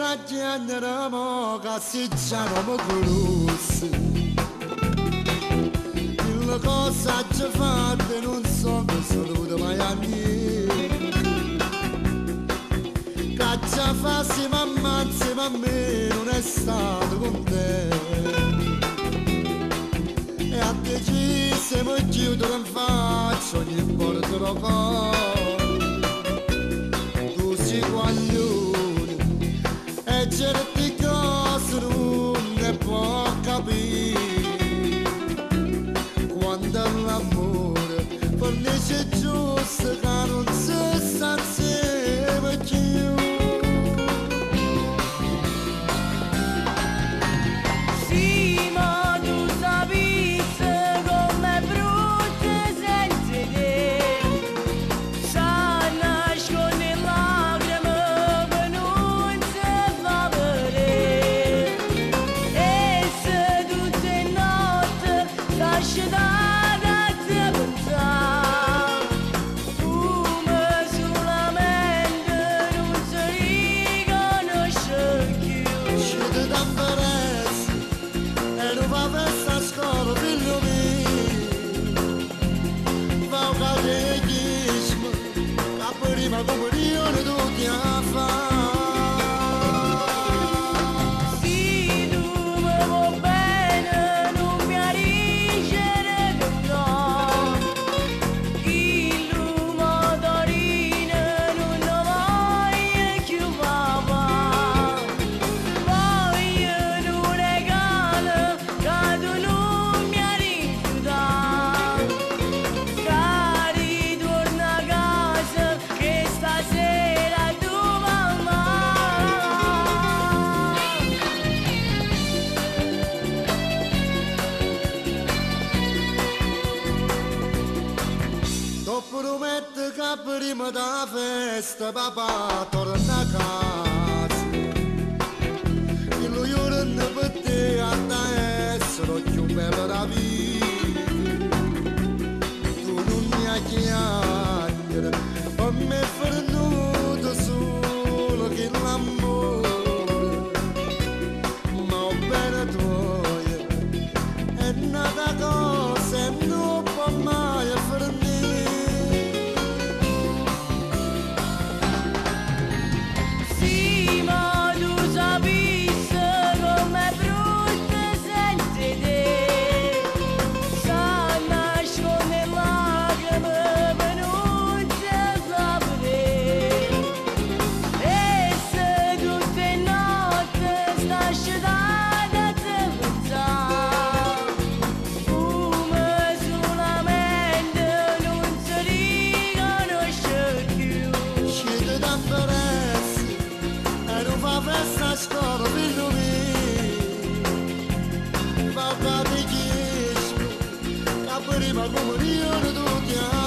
raggiangeremo cassicciano cruz. Le cose ci fatte non so che saluto mai a niente. Caccia fassi ma ammazzi ma a me non è stato con te. E a decise mi chiudo in faccia ogni porto cuore. Tu sei guaglione e certe cose non ne può capire. Quando l'amore fornisce giusto che non si sta insieme più. Sì, ma tu sapessi com'è brutto senza te. Sa nascono lacrime che non si fa vedere. E se tutte notte lasci dare a te pensare, come solamente non si riconosce più. Scende da Varese e non va verso a scuola, figlio mio. Fa un catechismo, che prima comunione tutti a fare. Sì, tu mi vuoi bene, non mi arricere che no. Il motorino non lo voglio più papà. Voglio un regalo che tu non mi rifiuta. Che ritorna a casa che stasera tu mamma. Tu prometti che prima della festa papà torna a casa. E lui giorno per te a essere più bello da vita. Tu non mi hai chiamare, per me è venuto solo che l'amore. Ma ho bene tuoia, è nata cosa e non può mai fermare. Sì, ma tu sapessi com'è brutto senza te. Sa nascono lacrime che non si fa vedere. E se tutte notte stasci da te pensare, come solamente non si riconosce più. Scende da Varese e non fa festa a scuola, figlio mio. Fa un catechismo, che prima comunione tutti a